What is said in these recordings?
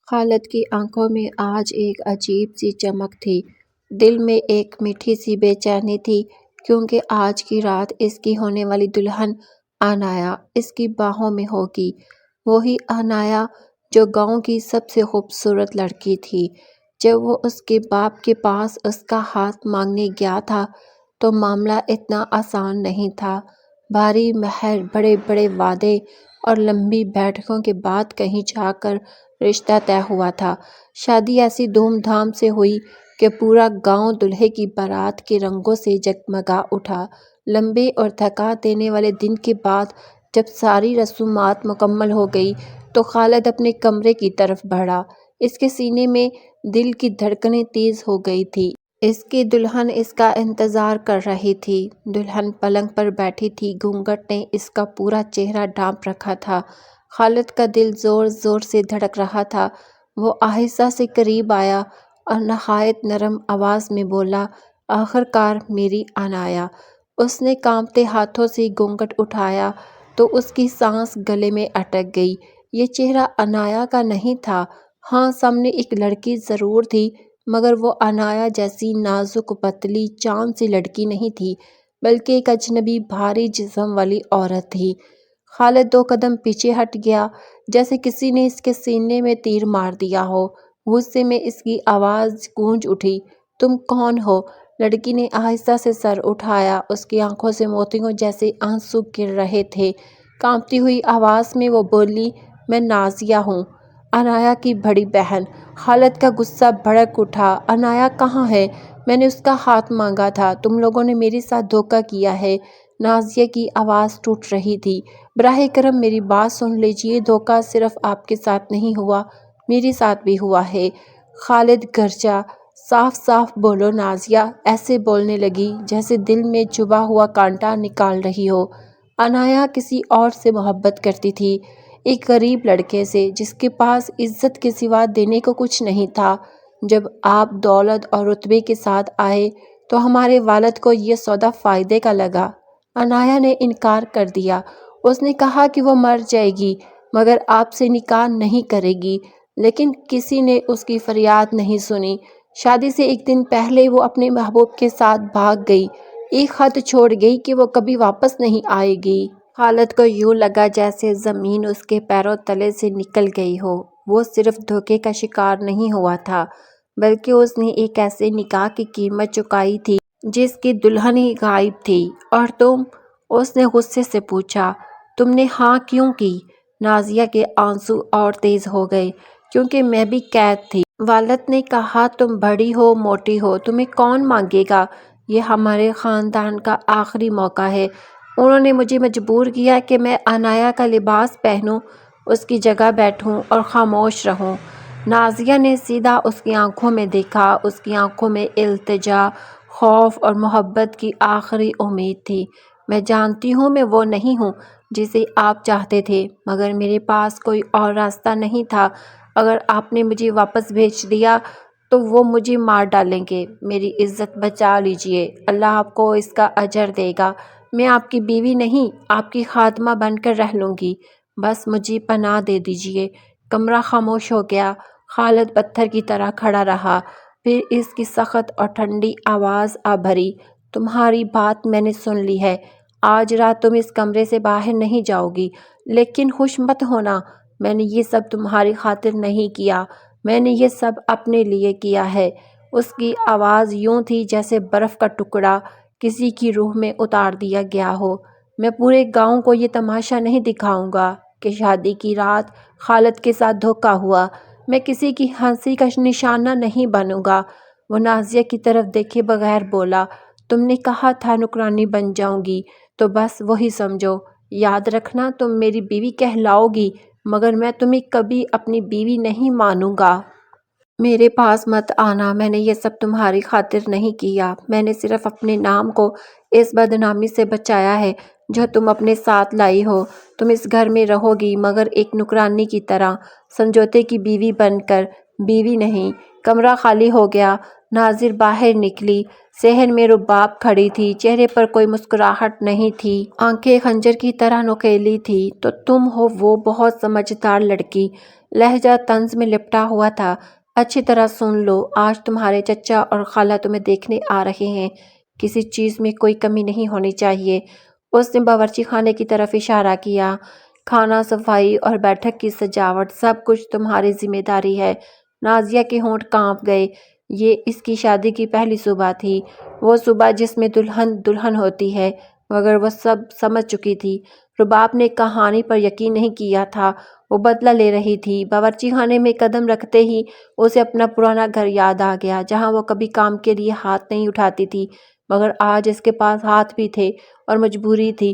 خالد کی آنکھوں میں آج ایک عجیب سی چمک تھی۔ دل میں ایک میٹھی سی بے چینی تھی کیونکہ آج کی رات اس کی ہونے والی دلہن عنایا اس کی باہوں میں ہوگی۔ وہی عنایا جو گاؤں کی سب سے خوبصورت لڑکی تھی۔ جب وہ اس کے باپ کے پاس اس کا ہاتھ مانگنے گیا تھا تو معاملہ اتنا آسان نہیں تھا۔ بھاری مہر، بڑے بڑے وعدے اور لمبی بیٹھکوں کے بعد کہیں جا کر رشتہ طے ہوا تھا۔ شادی ایسی دھوم دھام سے ہوئی کہ پورا گاؤں دولہے کی بارات کے رنگوں سے جگمگا اٹھا۔ لمبے اور تھکا دینے والے دن کے بعد جب ساری رسومات مکمل ہو گئی تو خالد اپنے کمرے کی طرف بڑھا۔ اس کے سینے میں دل کی دھڑکنیں تیز ہو گئی تھیں۔ اس کی دلہن اس کا انتظار کر رہی تھی۔ دلہن پلنگ پر بیٹھی تھی، گھونگھٹ نے اس کا پورا چہرہ ڈھانپ رکھا تھا۔ خالد کا دل زور زور سے دھڑک رہا تھا۔ وہ آہستہ سے قریب آیا اور نہایت نرم آواز میں بولا، آخر کار میری عنایا۔ اس نے کانپتے ہاتھوں سے گھونگھٹ اٹھایا تو اس کی سانس گلے میں اٹک گئی۔ یہ چہرہ عنایا کا نہیں تھا۔ ہاں، سامنے ایک لڑکی ضرور تھی مگر وہ عنایا جیسی نازک پتلی چاند سی لڑکی نہیں تھی بلکہ ایک اجنبی بھاری جسم والی عورت تھی۔ خالد 2 قدم پیچھے ہٹ گیا جیسے کسی نے اس کے سینے میں تیر مار دیا ہو۔ غصے میں اس کی آواز گونج اٹھی، تم کون ہو؟ لڑکی نے آہستہ سے سر اٹھایا۔ اس کی آنکھوں سے موتیوں جیسے آنسو گر رہے تھے۔ کانپتی ہوئی آواز میں وہ بولی، میں نازیہ ہوں، عنایا کی بڑی بہن۔ خالد کا غصہ بھڑک اٹھا، عنایا کہاں ہے؟ میں نے اس کا ہاتھ مانگا تھا، تم لوگوں نے میرے ساتھ دھوکہ کیا ہے۔ نازیہ کی آواز ٹوٹ رہی تھی، براہ کرم میری بات سن لیجیے، دھوکہ صرف آپ کے ساتھ نہیں ہوا، میرے ساتھ بھی ہوا ہے۔ خالد گرجا، صاف صاف بولو نازیہ، ایسے بولنے لگی جیسے دل میں چبھا ہوا کانٹا نکال رہی ہو۔ عنایا کسی اور سے محبت کرتی تھی، ایک غریب لڑکے سے جس کے پاس عزت کے سوا دینے کو کچھ نہیں تھا۔ جب آپ دولت اور رتبے کے ساتھ آئے تو ہمارے والد کو یہ سودا فائدے کا لگا۔ عنایا نے انکار کر دیا۔ اس نے کہا کہ وہ مر جائے گی مگر آپ سے نکاح نہیں کرے گی، لیکن کسی نے اس کی فریاد نہیں سنی۔ شادی سے ایک دن پہلے وہ اپنے محبوب کے ساتھ بھاگ گئی، ایک خط چھوڑ گئی کہ وہ کبھی واپس نہیں آئے گی۔ خالد کو یوں لگا جیسے زمین اس کے پیروں تلے سے نکل گئی ہو۔ وہ صرف دھوکے کا شکار نہیں ہوا تھا بلکہ اس نے ایک ایسے نکاح کی قیمت چکائی تھی جس کی دلہن ہی غائب تھی۔ اور تم؟ اس نے غصے سے پوچھا، تم نے ہاں کیوں کی؟ نازیہ کے آنسو اور تیز ہو گئے، کیونکہ میں بھی قید تھی۔ والد نے کہا تم بڑی ہو، موٹی ہو، تمہیں کون مانگے گا؟ یہ ہمارے خاندان کا آخری موقع ہے۔ انہوں نے مجھے مجبور کیا کہ میں عنایا کا لباس پہنوں، اس کی جگہ بیٹھوں اور خاموش رہوں۔ نازیہ نے سیدھا اس کی آنکھوں میں دیکھا۔ اس کی آنکھوں میں التجا، خوف اور محبت کی آخری امید تھی۔ میں جانتی ہوں میں وہ نہیں ہوں جسے آپ چاہتے تھے مگر میرے پاس کوئی اور راستہ نہیں تھا۔ اگر آپ نے مجھے واپس بھیج دیا تو وہ مجھے مار ڈالیں گے۔ میری عزت بچا لیجیے، اللہ آپ کو اس کا اجر دے گا۔ میں آپ کی بیوی نہیں، آپ کی خادمہ بن کر رہ لوں گی، بس مجھے پناہ دے دیجیے۔ کمرہ خاموش ہو گیا۔ خالد پتھر کی طرح کھڑا رہا۔ پھر اس کی سخت اور ٹھنڈی آواز آ بھری، تمہاری بات میں نے سن لی ہے، آج رات تم اس کمرے سے باہر نہیں جاؤ گی، لیکن خوش مت ہونا، میں نے یہ سب تمہاری خاطر نہیں کیا، میں نے یہ سب اپنے لیے کیا ہے۔ اس کی آواز یوں تھی جیسے برف کا ٹکڑا کسی کی روح میں اتار دیا گیا ہو۔ میں پورے گاؤں کو یہ تماشا نہیں دکھاؤں گا کہ شادی کی رات خالد کے ساتھ دھوکہ ہوا۔ میں کسی کی ہنسی کا نشانہ نہیں بنوں گا۔ وہ نازیہ کی طرف دیکھے بغیر بولا، تم نے کہا تھا نوکرانی بن جاؤں گی تو بس وہی سمجھو، یاد رکھنا تم میری بیوی کہلاؤ گی مگر میں تمہیں کبھی اپنی بیوی نہیں مانوں گا۔ میرے پاس مت آنا، میں نے یہ سب تمہاری خاطر نہیں کیا، میں نے صرف اپنے نام کو اس بدنامی سے بچایا ہے جو تم اپنے ساتھ لائی ہو۔ تم اس گھر میں رہو گی مگر ایک نوکرانی کی طرح، سمجھوتے کی بیوی بن کر، بیوی نہیں۔ کمرہ خالی ہو گیا۔ ناظر باہر نکلی۔ صحن میں رباب کھڑی تھی، چہرے پر کوئی مسکراہٹ نہیں تھی، آنکھیں خنجر کی طرح نوکیلی تھی۔ تو تم ہو وہ بہت سمجھدار لڑکی، لہجہ طنز میں لپٹا ہوا تھا۔ اچھی طرح سن لو، آج تمہارے چچا اور خالہ تمہیں دیکھنے آ رہے ہیں، کسی چیز میں کوئی کمی نہیں ہونی چاہیے۔ اس نے باورچی خانے کی طرف اشارہ کیا۔ کھانا، صفائی اور بیٹھک کی سجاوٹ سب کچھ تمہاری ذمہ داری ہے۔ نازیہ کے ہونٹ کانپ گئے۔ یہ اس کی شادی کی پہلی صبح تھی، وہ صبح جس میں دلہن دلہن ہوتی ہے، مگر وہ سب سمجھ چکی تھی۔ رباب نے کہانی پر یقین نہیں کیا تھا، وہ بدلہ لے رہی تھی۔ باورچی خانے میں قدم رکھتے ہی اسے اپنا پرانا گھر یاد آ گیا، جہاں وہ کبھی کام کے لیے ہاتھ نہیں اٹھاتی تھی، مگر آج اس کے پاس ہاتھ بھی تھے اور مجبوری تھی۔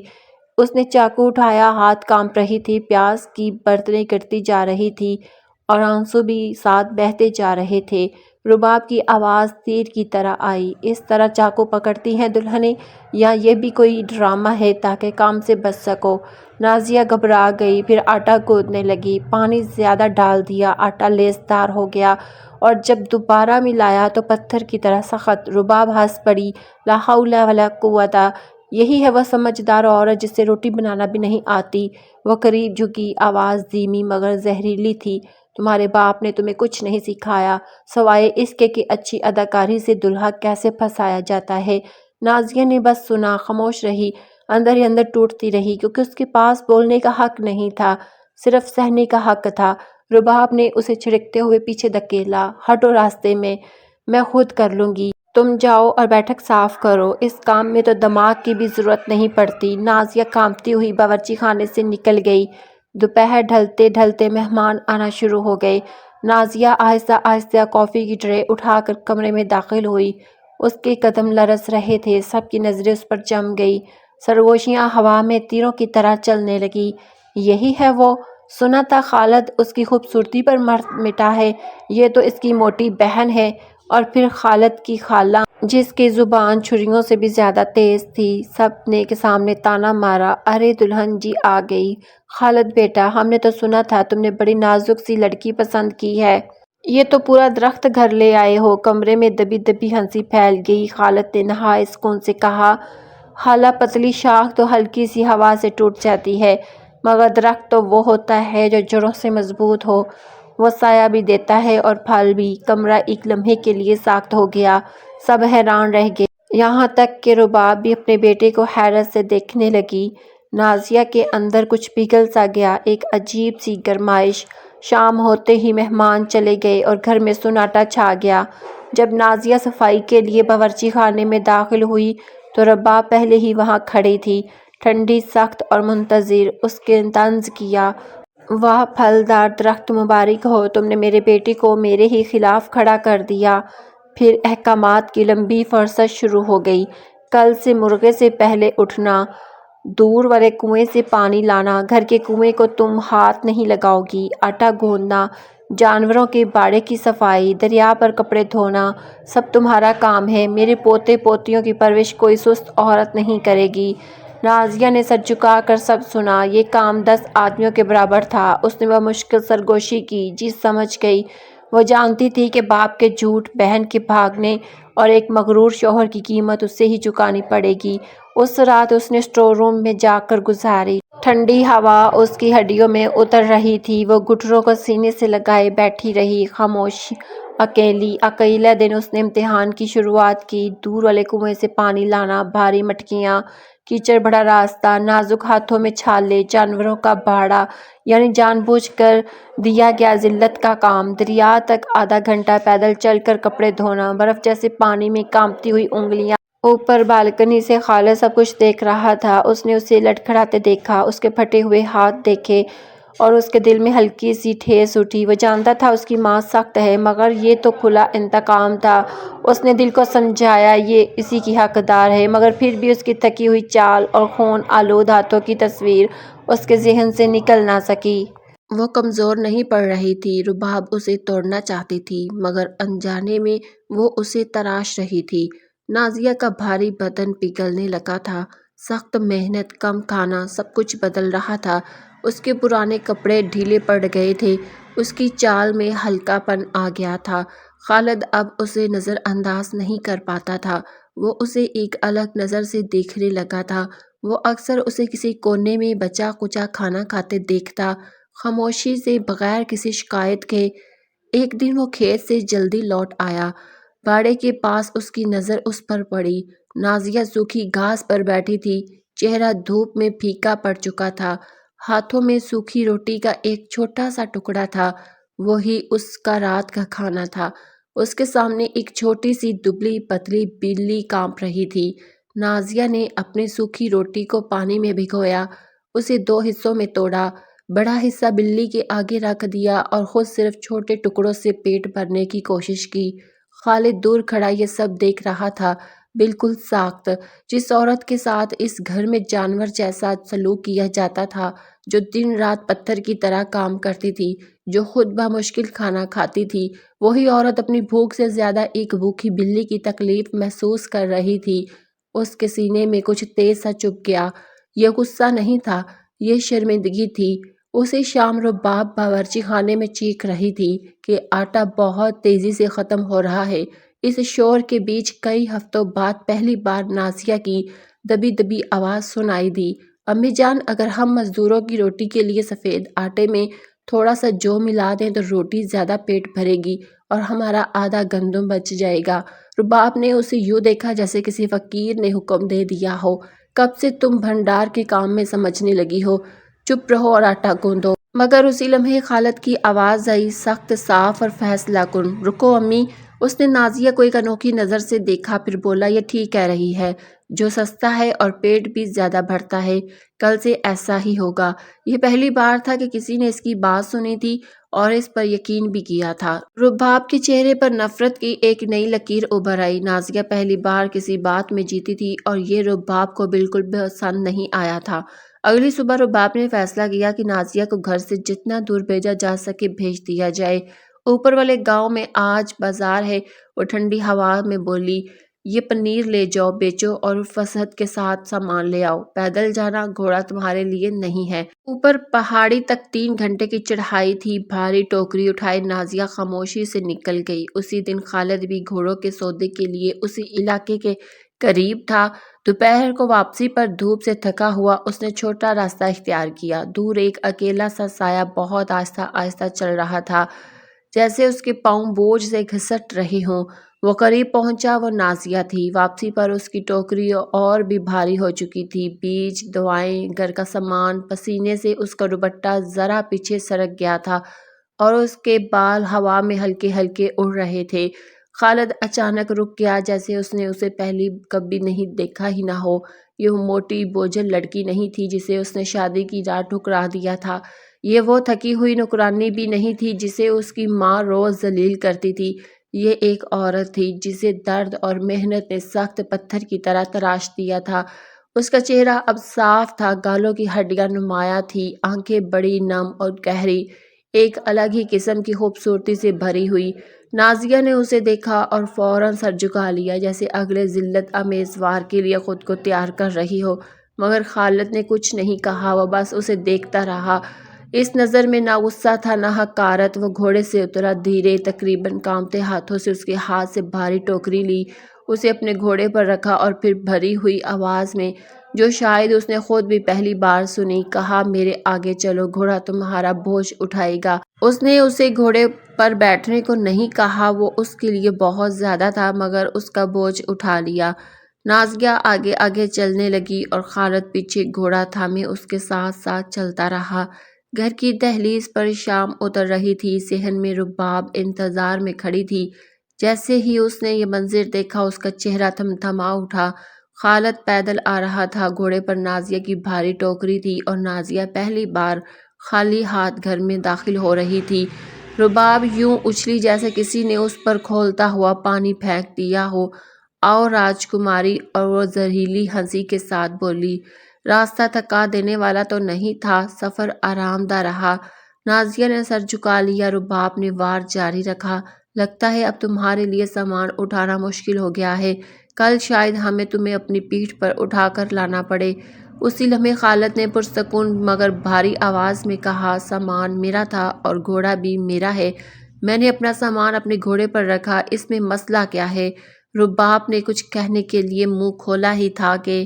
اس نے چاقو اٹھایا، ہاتھ کانپ رہی تھی، پیاز کی برتنیں گرتی جا رہی تھی اور آنسو بھی ساتھ بہتے جا رہے تھے۔ رباب کی آواز تیر کی طرح آئی، اس طرح چاقو پکڑتی ہیں دلہنیں، یا یہ بھی کوئی ڈرامہ ہے تاکہ کام سے بچ سکو؟ نازیہ گھبرا گئی، پھر آٹا گوندنے لگی۔ پانی زیادہ ڈال دیا، آٹا لیسدار ہو گیا اور جب دوبارہ ملایا تو پتھر کی طرح سخت۔ رباب ہنس پڑی، لا حول ولا قوت، یہی ہے وہ سمجھدار عورت جسے روٹی بنانا بھی نہیں آتی۔ وہ قریب جھکی، آواز دھیمی مگر زہریلی تھی۔ تمہارے باپ نے تمہیں کچھ نہیں سکھایا، سوائے اس کے کہ اچھی اداکاری سے دلہا کیسے پھنسایا جاتا ہے۔ نازیہ نے بس سنا، خاموش رہی، اندر ہی اندر ٹوٹتی رہی، کیونکہ اس کے پاس بولنے کا حق نہیں تھا، صرف سہنے کا حق تھا۔ رباب نے اسے جھڑکتے ہوئے پیچھے دھکیلا، ہٹو راستے میں خود کر لوں گی۔ تم جاؤ اور بیٹھک صاف کرو، اس کام میں تو دماغ کی بھی ضرورت نہیں پڑتی۔ نازیہ کانپتی ہوئی باورچی خانے سے نکل گئی۔ دوپہر ڈھلتے ڈھلتے مہمان آنا شروع ہو گئے۔ نازیہ آہستہ آہستہ کافی کی ٹرے اٹھا کر کمرے میں داخل ہوئی۔ اس کے قدم لرز رہے تھے، سب کی نظریں اس پر جم گئی، سرگوشیاں ہوا میں تیروں کی طرح چلنے لگیں۔ یہی ہے وہ، سنا تھا خالد اس کی خوبصورتی پر مٹا ہے، یہ تو اس کی موٹی بہن ہے، اور پھر خالد کی خالہ جس کی زبان چھریوں سے بھی زیادہ تیز تھی۔ سب نے کے سامنے طعنہ مارا، ارے دلہن جی آ گئی۔ خالد بیٹا، ہم نے تو سنا تھا تم نے بڑی نازک سی لڑکی پسند کی ہے، یہ تو پورا درخت گھر لے آئے ہو۔ کمرے میں دبی دبی ہنسی پھیل گئی۔ خالد نے نہایت سکون سے کہا، خالہ پتلی شاخ تو ہلکی سی ہوا سے ٹوٹ جاتی ہے، مگر درخت تو وہ ہوتا ہے جو جڑوں سے مضبوط ہو، وہ سایہ بھی دیتا ہے اور پھل بھی۔ کمرہ ایک لمحے کے لیے ساکت ہو گیا، سب حیران رہ گئے، یہاں تک کہ رباب بھی اپنے بیٹے کو حیرت سے دیکھنے لگی۔ نازیہ کے اندر کچھ پگھل سا گیا، ایک عجیب سی گرمائش۔ شام ہوتے ہی مہمان چلے گئے اور گھر میں سناٹا چھا گیا۔ جب نازیہ صفائی کے لیے باورچی خانے میں داخل ہوئی تو رباب پہلے ہی وہاں کھڑی تھی، ٹھنڈی، سخت اور منتظر۔ اس نے طنز کیا، واہ پھلدار درخت، مبارک ہو، تم نے میرے بیٹے کو میرے ہی خلاف کھڑا کر دیا۔ پھر احکامات کی لمبی فہرست شروع ہو گئی، کل سے مرغے سے پہلے اٹھنا، دور والے کنویں سے پانی لانا، گھر کے کنویں کو تم ہاتھ نہیں لگاؤ گی، آٹا گوندنا، جانوروں کے باڑے کی صفائی، دریا پر کپڑے دھونا، سب تمہارا کام ہے۔ میرے پوتے پوتیوں کی پرورش کوئی سست عورت نہیں کرے گی۔ نازیہ نے سر جھکا کر سب سنا، یہ کام 10 آدمیوں کے برابر تھا۔ اس نے بمشکل سرگوشی کی، جی سمجھ گئی، وہ جانتی تھی کہ باپ کے جھوٹ، بہن کے بھاگنے اور ایک مغرور شوہر کی قیمت اسے ہی چکانی پڑے گی۔ اس رات اس نے اسٹور روم میں جا کر گزاری، ٹھنڈی ہوا اس کی ہڈیوں میں اتر رہی تھی، وہ گھٹنوں کو سینے سے لگائے بیٹھی رہی، خاموش، اکیلی۔ اگلے دن اس نے امتحان کی شروعات کی، دور والے کنویں سے پانی لانا، بھاری مٹکیاں، کیچڑ بھرا راستہ، نازک ہاتھوں میں چھالے، جانوروں کا باڑا، یعنی جان بوجھ کر دیا گیا ذلت کا کام، دریا تک آدھا گھنٹہ پیدل چل کر کپڑے دھونا، برف جیسے پانی میں کانپتی ہوئی انگلیاں۔ اوپر بالکنی سے خالد سب کچھ دیکھ رہا تھا، اس نے اسے لڑکھڑاتے دیکھا، اس کے پھٹے ہوئے ہاتھ دیکھے اور اس کے دل میں ہلکی سی ٹھیس اٹھی۔ وہ جانتا تھا اس کی ماں سخت ہے، مگر یہ تو کھلا انتقام تھا۔ اس نے دل کو سمجھایا یہ اسی کی حقدار ہے، مگر پھر بھی اس کی تھکی ہوئی چال اور خون آلود ہاتھوں کی تصویر اس کے ذہن سے نکل نہ سکی۔ وہ کمزور نہیں پڑ رہی تھی، رباب اسے توڑنا چاہتی تھی، مگر انجانے میں وہ اسے تراش رہی تھی۔ نازیہ کا بھاری بدن پگھلنے لگا تھا، سخت محنت، کم کھانا، سب کچھ بدل رہا تھا۔ اس کے پرانے کپڑے ڈھیلے پڑ گئے تھے، اس کی چال میں ہلکا پن آ گیا تھا۔ خالد اب اسے نظر انداز نہیں کر پاتا تھا، وہ اسے ایک الگ نظر سے دیکھنے لگا تھا۔ وہ اکثر اسے کسی کونے میں بچا کچا کھانا کھاتے دیکھتا، خاموشی سے، بغیر کسی شکایت کے۔ ایک دن وہ کھیت سے جلدی لوٹ آیا۔ باڑے کے پاس اس کی نظر اس پر پڑی۔ نازیہ سوکھی گھاس پر بیٹھی تھی، چہرہ دھوپ میں پھیکا پڑ چکا تھا، ہاتھوں میں سوکھی روٹی کا ایک چھوٹا سا ٹکڑا تھا، وہی اس کا رات کا کھانا تھا۔ اس کے سامنے ایک چھوٹی سی دبلی پتلی بلی کانپ رہی تھی۔ نازیہ نے اپنی سوکھی روٹی کو پانی میں بھگویا، اسے 2 حصوں میں توڑا، بڑا حصہ بلی کے آگے رکھ دیا اور خود صرف چھوٹے ٹکڑوں سے پیٹ بھرنے کی کوشش کی۔ خالد دور کھڑا یہ سب دیکھ رہا تھا، بالکل ساخت، جس عورت کے ساتھ اس گھر میں جانور جیسا سلوک کیا جاتا تھا، جو دن رات پتھر کی طرح کام کرتی تھی، جو خود بمشکل کھانا کھاتی تھی، وہی عورت اپنی بھوک سے زیادہ ایک بھوکی بلی کی تکلیف محسوس کر رہی تھی۔ اس کے سینے میں کچھ تیز سا چبھ گیا۔ یہ غصہ نہیں تھا، یہ شرمندگی تھی۔ اسی شام رباب باورچی خانے میں چیخ رہی تھی کہ آٹا بہت تیزی سے ختم ہو رہا ہے۔ اس شور کے بیچ کئی ہفتوں بعد پہلی بار نازیہ کی دبی دبی آواز سنائی دی، امی جان، اگر ہم مزدوروں کی روٹی کے لیے سفید آٹے میں تھوڑا سا جو ملا دیں تو روٹی زیادہ پیٹ بھرے گی اور ہمارا آدھا گندم بچ جائے گا۔ رباب نے اسے یوں دیکھا جیسے کسی فقیر نے حکم دے دیا ہو، کب سے تم بھنڈار کے کام میں سمجھنے لگی ہو، چپ رہو اور آٹا گوندو۔ مگر اسی لمحے خالد کی آواز آئی، سخت، صاف اور فیصلہ کن، رکو امی۔ اس نے نازیہ کو ایک انوکھی نظر سے دیکھا، پھر بولا، یہ ٹھیک کہہ رہی ہے، جو سستا ہے اور پیٹ بھی زیادہ بھرتا ہے، کل سے ایسا ہی ہوگا۔ یہ پہلی بار تھا کہ کسی نے اس کی بات سنی تھی اور اس پر یقین بھی کیا تھا۔ رباب کے چہرے پر نفرت کی ایک نئی لکیر ابھر آئی۔ نازیہ پہلی بار کسی بات میں جیتی تھی اور یہ رباب کو بالکل بھی پسند نہیں آیا تھا۔ اگلی صبح رباب نے فیصلہ کیا کہ نازیہ کو گھر سے جتنا دور بھیجا جا سکے بھیج دیا جائے۔ اوپر والے گاؤں میں آج بازار ہے، وہ ٹھنڈی ہوا میں بولی، یہ پنیر لے جاؤ، بیچو اور فصحت کے ساتھ سامان لے آؤ، پیدل جانا، گھوڑا تمہارے لیے نہیں ہے۔ اوپر پہاڑی تک 3 گھنٹے کی چڑھائی تھی۔ بھاری ٹوکری اٹھائے نازیہ خاموشی سے نکل گئی۔ اسی دن خالد بھی گھوڑوں کے سودے کے لیے اسی علاقے کے قریب تھا۔ دوپہر کو واپسی پر دھوپ سے تھکا ہوا اس نے چھوٹا راستہ اختیار کیا۔ دور ایک اکیلا سا سایہ بہت آہستہ آہستہ چل رہا تھا، جیسے اس کے پاؤں بوجھ سے گھسٹ رہے ہوں۔ وہ قریب پہنچا، وہ نازیہ تھی۔ واپسی پر اس کی ٹوکری اور بھی بھاری ہو چکی تھی، بیج، دوائیں، گھر کا سامان۔ پسینے سے اس کا دوپٹہ ذرا پیچھے سرک گیا تھا اور اس کے بال ہوا میں ہلکے ہلکے اڑ رہے تھے۔ خالد اچانک رک گیا، جیسے اس نے اسے پہلے کبھی نہیں دیکھا ہی نہ ہو۔ یہ موٹی بوجھل لڑکی نہیں تھی جسے اس نے شادی کی رات ٹھکرا دیا تھا۔ یہ وہ تھکی ہوئی نوکرانی بھی نہیں تھی جسے اس کی ماں روز ذلیل کرتی تھی۔ یہ ایک عورت تھی جسے درد اور محنت نے سخت پتھر کی طرح تراش دیا تھا۔ اس کا چہرہ اب صاف تھا، گالوں کی ہڈیاں نمایاں تھیں، آنکھیں بڑی، نم اور گہری، ایک الگ ہی قسم کی خوبصورتی سے بھری ہوئی۔ نازیہ نے اسے دیکھا اور فوراً سر جھکا لیا، جیسے اگلے ذلت آمیز وار کے لیے خود کو تیار کر رہی ہو۔ مگر خالد نے کچھ نہیں کہا، وہ بس اسے دیکھتا رہا۔ اس نظر میں نہ غصہ تھا نہ حقارت۔ وہ گھوڑے سے اترا، دھیرے، تقریباً کانپتے ہاتھوں سے اس کے ہاتھ سے بھاری ٹوکری لی، اسے اپنے گھوڑے پر رکھا اور پھر بھری ہوئی آواز میں، جو شاید اس نے خود بھی پہلی بار سنی، کہا، میرے آگے چلو، گھوڑا تمہارا بوجھ اٹھائے گا۔ اس نے اسے گھوڑے پر بیٹھنے کو نہیں کہا، وہ اس کے لیے بہت زیادہ تھا، مگر اس کا بوجھ اٹھا لیا۔ نازیہ آگے آگے چلنے لگی اور خالد پیچھے گھوڑا تھامے اس کے ساتھ ساتھ چلتا رہا۔ گھر کی دہلیز پر شام اتر رہی تھی، صحن میں رباب انتظار میں کھڑی تھی۔ جیسے ہی اس نے یہ منظر دیکھا، اس کا چہرہ تھمتھما اٹھا۔ خالد پیدل آ رہا تھا، گھوڑے پر نازیہ کی بھاری ٹوکری تھی اور نازیہ پہلی بار خالی ہاتھ گھر میں داخل ہو رہی تھی۔ رباب یوں اچھلی جیسے کسی نے اس پر کھولتا ہوا پانی پھینک دیا ہو۔ آؤ راجکماری، اور وہ زہریلی ہنسی کے ساتھ بولی۔ راستہ تھکا دینے والا تو نہیں تھا، سفر آرام دہ رہا۔ نازیہ نے سر جھکا لیا۔ رباب نے وار جاری رکھا، لگتا ہے اب تمہارے لیے سامان اٹھانا مشکل ہو گیا ہے، کل شاید ہمیں تمہیں اپنی پیٹھ پر اٹھا کر لانا پڑے۔ اسی لمحے خالد نے پرسکون مگر بھاری آواز میں کہا، سامان میرا تھا اور گھوڑا بھی میرا ہے، میں نے اپنا سامان اپنے گھوڑے پر رکھا، اس میں مسئلہ کیا ہے؟ رباب نے کچھ کہنے کے لیے منہ کھولا ہی تھا کہ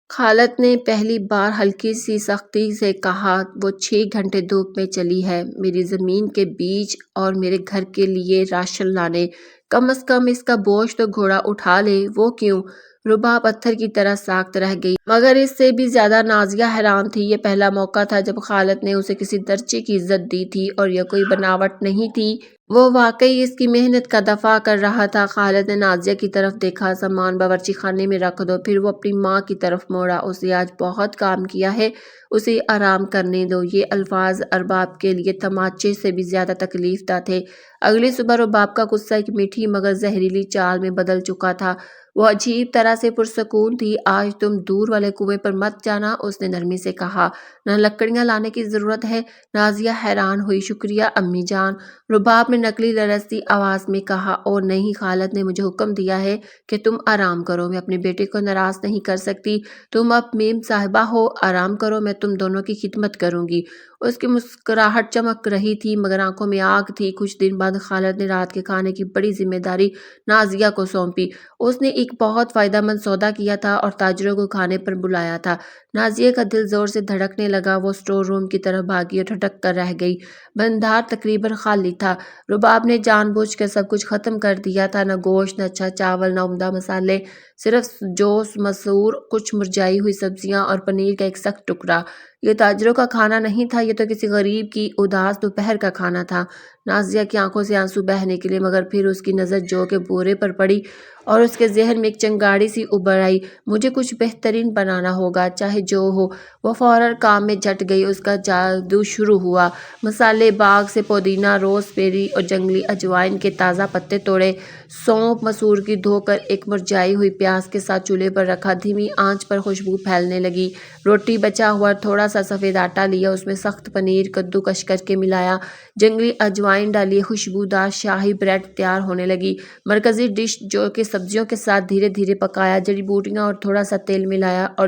خالد نے پہلی بار ہلکی سی سختی سے کہا، وہ 6 گھنٹے دھوپ میں چلی ہے میری زمین کے بیج اور میرے گھر کے لیے راشن لانے، کم از کم اس کا بوجھ تو گھوڑا اٹھا لے۔ وہ کیوں؟ رباب پتھر کی طرح ساکت رہ گئی، مگر اس سے بھی زیادہ نازیہ حیران تھی۔ یہ پہلا موقع تھا جب خالد نے اسے کسی درجے کی عزت دی تھی، اور یہ کوئی بناوٹ نہیں تھی، وہ واقعی اس کی محنت کا دفاع کر رہا تھا۔ خالد نے نازیہ کی طرف دیکھا، سامان باورچی خانے میں رکھ دو۔ پھر وہ اپنی ماں کی طرف موڑا، اسے آج بہت کام کیا ہے، اسے آرام کرنے دو۔ یہ الفاظ رباب کے لیے تماچے سے بھی زیادہ تکلیف دہ تھے۔ اگلی صبح رباب کا غصہ ایک میٹھی مگر زہریلی چال میں بدل چکا تھا، وہ عجیب طرح سے پرسکون تھی۔ آج تم دور والے کنویں پر مت جانا، اس نے نرمی سے کہا، نہ لکڑیاں لانے کی ضرورت ہے۔ نازیہ حیران ہوئی، شکریہ امی جان، رباب نے نقلی لرزتی آواز میں کہا۔ او نہیں، خالد نے مجھے حکم دیا ہے کہ تم آرام کرو، میں اپنے بیٹے کو ناراض نہیں کر سکتی۔ تم اب میم صاحبہ ہو، آرام کرو، میں تم دونوں کی خدمت کروں گی۔ اس کی مسکراہٹ چمک رہی تھی مگر آنکھوں میں آگ تھی۔ کچھ دن بعد خالد نے رات کے کھانے کی بڑی ذمہ داری نازیہ کو سونپی۔ اس نے ایک بہت فائدہ مند سودا کیا تھا اور تاجروں کو کھانے پر بلایا تھا۔ نازیہ کا دل زور سے دھڑکنے لگا، وہ اسٹور روم کی طرف بھاگی اور ٹھٹک کر رہ گئی۔ بھنڈار تقریباً خالی تھا، رباب نے جان بوجھ کر سب کچھ ختم کر دیا تھا، نہ گوشت، نہ اچھا چاول، نہ عمدہ مسالے، صرف جوش، مسور، کچھ مرجھائی ہوئی سبزیاں اور پنیر کا ایک سخت ٹکڑا۔ یہ تاجروں کا کھانا نہیں تھا، یہ تو کسی غریب کی اداس دوپہر کا کھانا تھا۔ نازیہ کی آنکھوں سے آنسو بہنے لگے، مگر پھر اس کی نظر جو کے بورے پر پڑی اور اس کے ذہن میں ایک چنگاڑی سی ابھر آئی، مجھے کچھ بہترین بنانا ہوگا، چاہے جو ہو۔ وہ فوراً کام میں جٹ گئی، اس کا جادو شروع ہوا۔ مسالے باغ سے پودینہ، روز میری اور جنگلی اجوائن کے تازہ پتے توڑے، سونف مسور کی دھو کر ایک مرجھائی ہوئی پیاز کے ساتھ چولہے پر رکھا، دھیمی آنچ پر خوشبو پھیلنے لگی۔ روٹی بچا ہوا تھوڑا سا سفید آٹا لیا، اس میں سخت پنیر کدو کش کر کے ملایا، جنگلی اجوائن ڈالی، خوشبودار شاہی بریڈ تیار ہونے لگی۔ مرکزی ڈش جو کہ سبزیوں کے ساتھ دھیرے دھیرے پکایا، جڑی بوٹیاں اور تھوڑا سا تیل ملایا، اور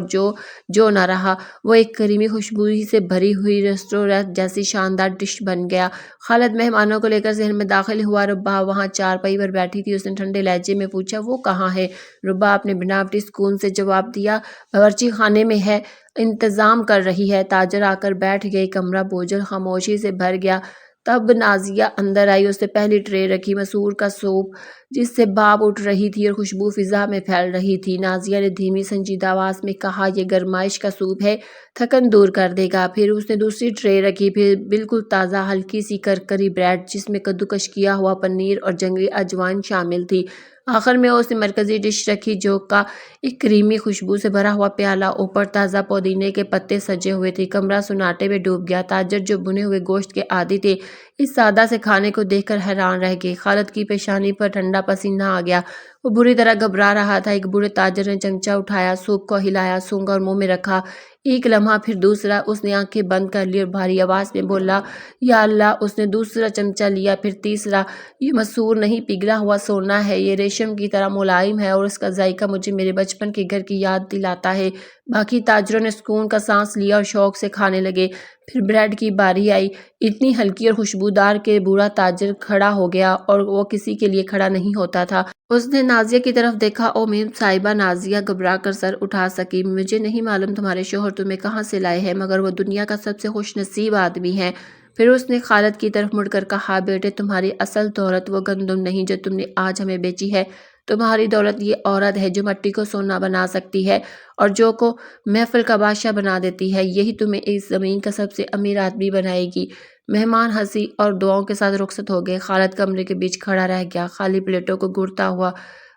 جو نہ رہا وہ ایک کریمی خوشبو سے بھری ہوئی ریسٹورینٹ جیسی شاندار ڈش بن گیا۔ خالد مہمانوں کو لے کر صحن میں داخل ہوا، رباب وہاں چارپائی پر بیٹھی تھی۔ اس نے ٹھنڈے لہجے میں پوچھا، وہ کہاں ہے؟ رباب نے بناوٹی سکون سے جواب دیا، باورچی خانے میں ہے، انتظام کر رہی ہے۔ تاجر آ کر بیٹھ گئے، کمرہ بوجھل خاموشی سے بھر گیا۔ تب نازیہ اندر آئی، اس نے پہلی ٹرے رکھی، مسور کا سوپ جس سے بھاپ اٹھ رہی تھی اور خوشبو فضا میں پھیل رہی تھی۔ نازیہ نے دھیمی سنجیدہ آواز میں کہا، یہ گرمائش کا سوپ ہے، تھکن دور کر دے گا۔ پھر اس نے دوسری ٹرے رکھی، پھر بالکل تازہ ہلکی سی کرکری بریڈ جس میں کدوکش کیا ہوا پنیر اور جنگلی اجوائن شامل تھی۔ آخر میں اس نے مرکزی ڈش رکھی جو کا ایک کریمی خوشبو سے بھرا ہوا پیالہ، اوپر تازہ پودینے کے پتے سجے ہوئے تھے۔ کمرہ سناٹے میں ڈوب گیا۔ تاجر جو بھنے ہوئے گوشت کے عادی تھے، اس سادہ سے کھانے کو دیکھ کر حیران رہ گئے۔ خالد کی پیشانی پر ٹھنڈا پسینہ آ گیا، وہ بری طرح گھبرا رہا تھا۔ ایک بوڑھے تاجر نے چمچہ اٹھایا، سوپ کو ہلایا، سونگھا اور منہ میں رکھا۔ ایک لمحہ، پھر دوسرا، اس نے آنکھیں بند کر لی اور بھاری آواز میں بولا، یا اللہ۔ اس نے دوسرا چمچہ لیا، پھر تیسرا۔ یہ مسور نہیں، پگھلا ہوا سونا ہے، یہ ریشم کی طرح ملائم ہے اور اس کا ذائقہ مجھے میرے بچپن کے گھر کی یاد دلاتا ہے۔ باقی تاجروں نے سکون کا سانس لیا اور شوق سے کھانے لگے۔ پھر بریڈ کی باری آئی، اتنی ہلکی اور خوشبودار کہ بوڑھا تاجر کھڑا ہو گیا، اور وہ کسی کے لیے کھڑا نہیں ہوتا تھا۔ اس نے نازیہ کی طرف دیکھا، او میم صاحبہ۔ نازیہ گھبرا کر سر اٹھا سکی، مجھے نہیں معلوم تمہارے شوہر تمہیں کہاں سے لائے ہیں، مگر وہ دنیا کا سب سے خوش نصیب آدمی ہے۔ پھر اس نے خالد کی طرف مڑ کر کہا، بیٹے، تمہاری اصل دولت وہ گندم نہیں جو تم نے آج ہمیں بیچی ہے، تمہاری دولت یہ عورت ہے جو مٹی کو سونا بنا سکتی ہے اور جو کو محفل کا بادشاہ بنا دیتی ہے، یہی تمہیں اس زمین کا سب سے امیر آدمی بنائے گی۔ مہمان ہنسی اور دعاؤں کے ساتھ رخصت ہو گئے۔ خالد کمرے کے بیچ کھڑا رہ گیا، خالی پلیٹوں کو گھورتا ہوا۔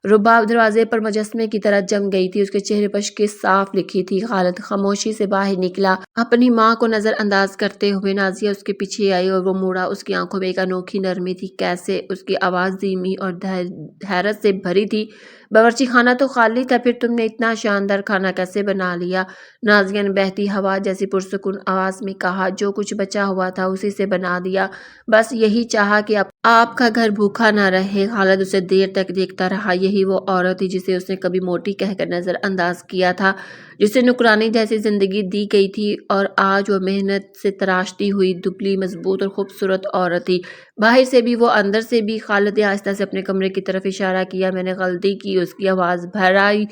رباب دروازے پر مجسمے کی طرح جم گئی تھی، اس کے چہرے پر شکست صاف لکھی تھی۔ خالد خاموشی سے باہر نکلا، اپنی ماں کو نظر انداز کرتے ہوئے۔ نازیہ اس کے پیچھے آئی اور وہ مڑا، اس کی آنکھوں میں ایک انوکھی نرمی تھی۔ کیسے؟ اس کی آواز دھیمی اور حیرت سے بھری تھی۔ باورچی خانہ تو خالی تھا، پھر تم نے اتنا شاندار کھانا کیسے بنا لیا؟ نازیہ نے بہتی ہوا جیسی پرسکون آواز میں کہا، جو کچھ بچا ہوا تھا اسی سے بنا دیا، بس یہی چاہا کہ آپ کا گھر بھوکا نہ رہے۔ خالد اسے دیر تک دیکھتا رہا، یہی یہی وہ عورت تھی جسے اس نے کبھی موٹی کہہ کر نظر انداز کیا تھا، جسے نوکرانی جیسی زندگی دی گئی تھی، اور آج وہ محنت سے تراشتی ہوئی دبلی مضبوط اور خوبصورت عورت تھی، باہر سے بھی وہ اندر سے بھی۔ خالد نے آہستہ سے اپنے کمرے کی طرف اشارہ کیا۔ میں نے غلطی کی، اس کی آواز بھر آئی۔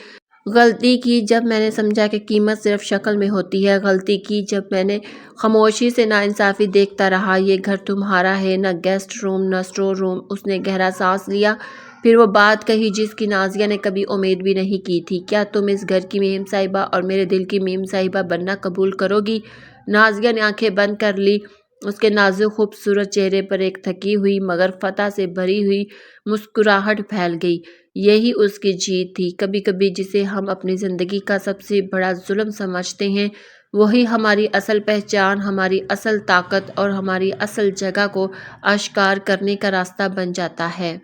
غلطی کی جب میں نے سمجھا کہ قیمت صرف شکل میں ہوتی ہے، غلطی کی جب میں نے خاموشی سے ناانصافی دیکھتا رہا۔ یہ گھر تمہارا ہے، نہ گیسٹ روم نہ اسٹور روم۔ اس نے گہرا سانس لیا، پھر وہ بات کہی جس کی نازیہ نے کبھی امید بھی نہیں کی تھی۔ کیا تم اس گھر کی میم صاحبہ اور میرے دل کی میم صاحبہ بننا قبول کرو گی؟ نازیہ نے آنکھیں بند کر لی۔ اس کے نازک خوبصورت چہرے پر ایک تھکی ہوئی مگر فتح سے بھری ہوئی مسکراہٹ پھیل گئی۔ یہی اس کی جیت تھی۔ کبھی کبھی جسے ہم اپنی زندگی کا سب سے بڑا ظلم سمجھتے ہیں، وہی ہماری اصل پہچان، ہماری اصل طاقت اور ہماری اصل جگہ کو آشکار کرنے کا راستہ بن جاتا ہے۔